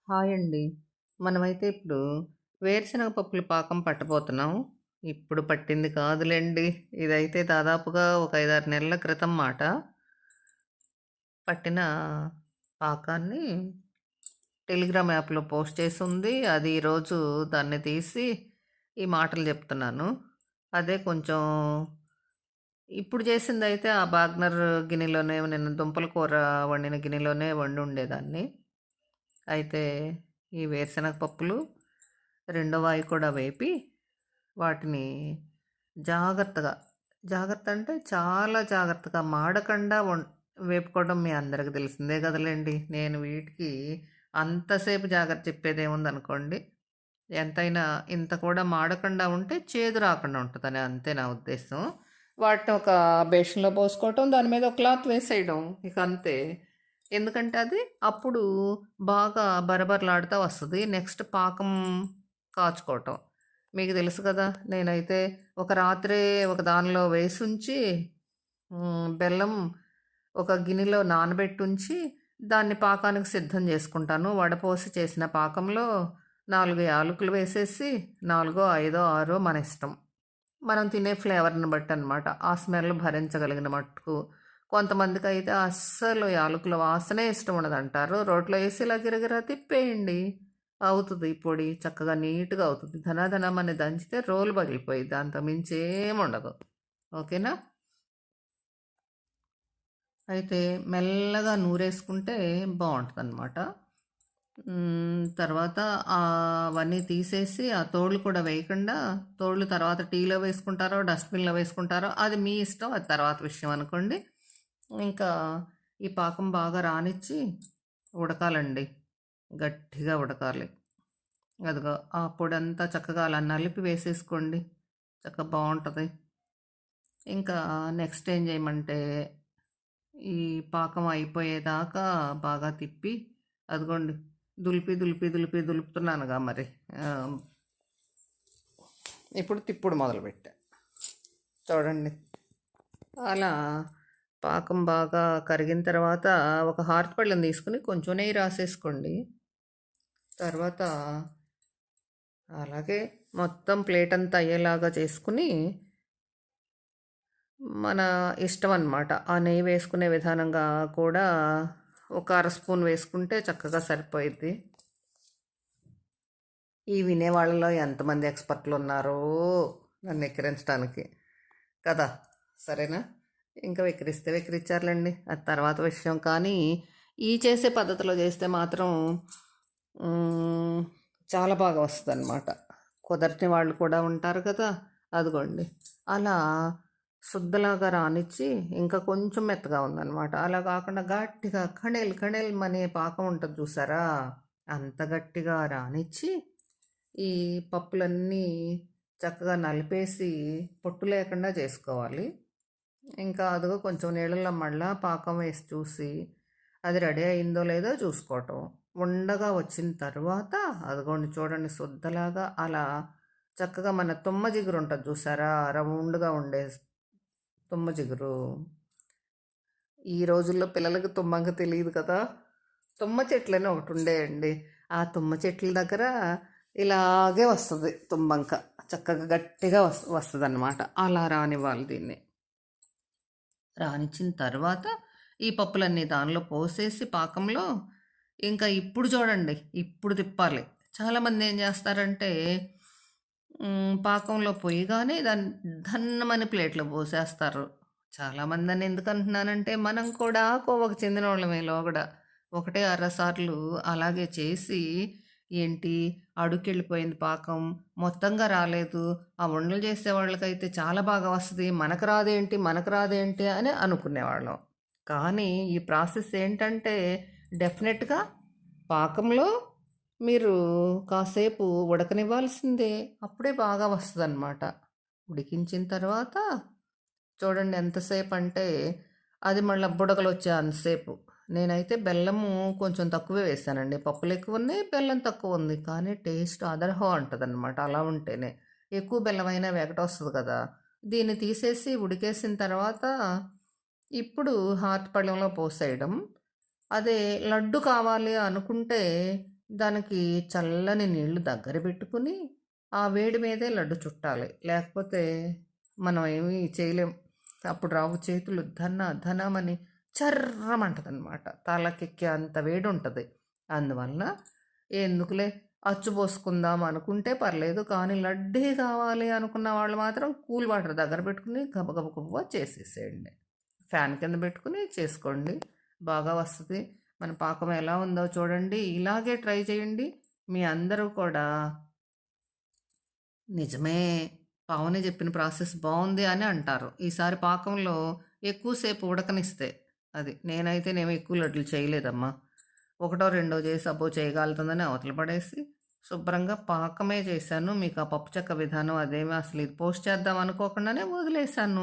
Hi అండి. మనమైతే ఇప్పుడు వేరుశనగ పప్పుల పాకం పట్టబోతున్నాం. ఇప్పుడు పట్టింది కాదులెండి. ఇదైతే దాదాపుగా ఒక 5, 6 నెలల క్రితం మాట. పట్టిన పాకాన్ని టెలిగ్రామ్ యాప్‌లో పోస్ట్ చేసుంది. అది ఈరోజు దాన్ని తీసి ఈ మాటలు చెప్తున్నాను. అదే కొంచెం ఇప్పుడు చేసిందయితే ఆ బాగ్నర్ గిన్నెలోనే నేను దుంపల కూర వండిన గిన్నెలోనే వండుండేదాన్ని. అయితే ఈ వేరుశనగ పప్పులు రెండో వాయి కూడా వేపి వాటిని జాగ్రత్తగా, జాగ్రత్త అంటే చాలా జాగ్రత్తగా మాడకుండా వేపుకోవడం మీ అందరికి తెలిసిందే కదలేండి. నేను వీటికి అంతసేపు జాగ్రత్త చెప్పేదేముందనుకోండి. ఎంతైనా ఇంత కూడా మాడకుండా ఉంటే చేదు రాకుండా ఉంటుందని అంతే నా ఉద్దేశం. వాటిని ఒక బేషన్‌లో పోసుకోవటం, దాని మీద ఒక క్లాత్ వేసేయడం ఇక అంతే. ఎందుకంటే అది అప్పుడు బాగా బరబరలాడుతా వస్తది. నెక్స్ట్ పాకం కాచుకోవటం. మీకు తెలుసు కదా! నేనైతే ఒక రాత్రే ఒక దానిలో వేసుంచి బెల్లం ఒక గిన్నెలో నానబెట్టుంచి దాన్ని పాకానికి సిద్ధం చేసుకుంటాను. వడపోసి చేసిన పాకంలో 4 యాలకులు వేసేసి, నాలుగో, ఐదో, ఆరో మన ఇష్టం. మనం తినే ఫ్లేవర్‌ని బట్టనమాట. ఆ స్మెల్ భరించగలిగిన మట్టుకు. కొంతమందికైతే అస్సలు యాలకుల వాసనే ఇష్టం ఉండదంటారు. రోట్లో ఏసి ఇలా గిరగిరా తిప్పేయండి. అవుతది పొడి. చక్కగా నీట్‌గా అవుతది. ధనాధనమని దంచితే రోలు పగిలిపోయిద్ది. అంతకు మించి ఏముండదు. ఓకేనా? అయితే మెల్లగా నూరేసుకుంటే బావుంటదనమాట. తర్వాత అవన్నీ తీసేసి ఆ తోళ్ళు కూడా వేయకుండా, తోళ్ళు తర్వాత టీలో వేసుకుంటారో, డస్ట్‌బిన్‌లో వేసుకుంటారో అది మీ ఇష్టం. అది తర్వాత విషయం అనుకోండి. ఇంకా ఈ పాకం బాగా రానిచ్చి ఉడకాలండి. గట్టిగా ఉడకాలి. అదిగో ఆ పొడంతా చక్కగా అలా నలిపి వేసేసుకోండి. చక్కగా బావుంటది. ఇంకా నెక్స్ట్ ఏం చేయమంటే ఈ పాకం అయిపోయేదాకా బాగా తిప్పి అదిగోండి దులుపుతున్నానుగా మరి. ఆహ్, ఇప్పుడు తిప్పుడు మొదలుపెట్టా. చూడండి. అలా పాకం బాగా కరిగిన తర్వాత ఒక హారతిపళ్ళెం తీసుకొని కొంచెం నెయ్యి రాసేసుకోండి. తర్వాత అలాగే మొత్తం ప్లేట్ అంతా అయ్యేలాగా చేసుకొని మన ఇష్టం అనమాట. ఆ నెయ్యి వేసుకునే విధానంగా కూడా ఒక అర స్పూన్ వేసుకుంటే చక్కగా సరిపోయిద్ది. ఈ వినేవాళ్ళలో ఎంతమంది ఎక్స్‌పర్ట్‌లు ఉన్నారో నన్ను ఎక్కిరించడానికి. కదా! సరేనా? ఇంకా వెక్కిరిస్తే వెక్కిరిచ్చారులెండి. అది తర్వాత విషయం. కానీ ఈ చేసే పద్ధతిలో చేస్తే మాత్రం హ్మ్, చాలా బాగా వస్తదనమాట. కుదరని వాళ్ళు కూడా ఉంటారు కదా! అదిగోండి. అలా సుద్దలాగా రానిచ్చి ఇంకా కొంచెం మెత్తగా ఉందనమాట. అలా కాకుండా గట్టిగా కణేల్ పాకం ఉంటది చూసారా? అంత గట్టిగా రానిచ్చి ఈ పప్పులన్నీ చక్కగా నలిపేసి పొట్టు లేకుండా చేసుకోవాలి. ఇంకా అదిగో కొంచెం నీళ్ళల్లో మళ్ళా పాకం వేసి చూసి అది రెడీ అయిందో లేదో చూసుకోవటం. ఉండగా వచ్చిన తర్వాత అదిగోండి చూడండి శుద్ధలాగా అలా చక్కగా మన తుమ్మ జిగురు ఉంటుంది చూసారా? రౌండ్‌గా ఉండే తుమ్మ జిగురు. ఈ రోజుల్లో పిల్లలకి తుమ్మంక తెలీదు కదా! తుమ్మ చెట్లని ఒకటి ఉండేయండి. ఆ తుమ్మ చెట్ల దగ్గర ఇలాగే వస్తది తుమ్మంక. చక్కగా గట్టిగా వస్తదనమాట. అలా రానివ్వాలి దీన్ని. రానిచ్చిన తర్వాత ఈ పప్పులన్నీ దానిలో పోసేసి పాకంలో ఇంకా ఇప్పుడు చూడండి. ఇప్పుడు తిప్పాలి. చాలామంది ఏం చేస్తారంటే పాకంలో పొయ్యగానే దాన్ని ధన్నమని ప్లేట్‌లో పోసేస్తారు. చాలామందని ఎందుకంటున్నానంటే మనం కూడా కోవకు చెందినోళ్ళమే లోగడ. ఒకటే అరసార్లు అలాగే చేసి ఏంటి అడుక్కెళ్ళిపోయింది పాకం. మొత్తంగా రాలేదు. ఆ ఉండలు చేసేవాళ్ళకైతే చాలా బాగా వస్తది. మనకు రాదేంటి అని అనుకునేవాళ్ళం. కానీ ఈ ప్రాసెస్ ఏంటంటే డెఫినెట్‌గా పాకంలో మీరు కాసేపు ఉడకనివ్వాల్సిందే. అప్పుడే బాగా వస్తదనమాట. ఉడికించిన తర్వాత చూడండి ఎంతసేపంటే అది మళ్ళా బుడగలొచ్చే అంతసేపు. నేనైతే బెల్లము కొంచెం తక్కువే వేశానండి. పప్పులెక్కువున్నాయి, బెల్లం తక్కువుంది. కానీ టేస్ట్ అదరహో అంటదనమాట అలా ఉంటేనే. ఎక్కువ బెల్లమైనా వెగటొస్తది కదా! దీన్ని తీసేసి ఉడికేసిన తర్వాత ఇప్పుడు హారతి పళ్ళెంలో పోసేయడం. అదే లడ్డు కావాలి అనుకుంటే దానికి చల్లని నీళ్లు దగ్గర పెట్టుకుని, ఆ వేడి మీదే లడ్డు చుట్టాలి. లేకపోతే మనం ఏమీ చేయలేం. అప్పుడు రావు చేతులు ధన ధనమని చర్రమంటదనమాట. తలకెక్కే అంత వేడుంటది. అందువలన ఎందుకులే అచ్చు పోసుకుందాం అనుకుంటే పర్లేదు. కానీ లడ్డే కావాలి అనుకున్న వాళ్ళు మాత్రం కూల్ వాటర్ దగ్గర పెట్టుకుని గబగబ గబగబా చేసేసేయండి. ఫ్యాన్ కింద పెట్టుకుని చేసుకోండి. బాగా వస్తది. మన పాకం ఎలా ఉందో చూడండి. ఇలాగే ట్రై చేయండి. మీ అందరూ కూడా నిజమే. పావని చెప్పిన ప్రాసెస్ బావుంది అని అంటారు. ఈసారి పాకంలో ఎక్కువ సేపు ఉడకనిస్తే. అది. నేనైతేనేమో ఎక్కువ లడ్డూలు చేయలేదమ్మా. ఒకటో, రెండో చేసి అబ్బో! చేయగలుగుతుందని అవతల పడేసి, శుభ్రంగా పాకమే చేశాను. మీకు ఆ పప్పు చెక్క విధానం అదేమి అసలు ఇది పోస్ట్ చేద్దాం అనుకోకుండానే వదిలేశాను.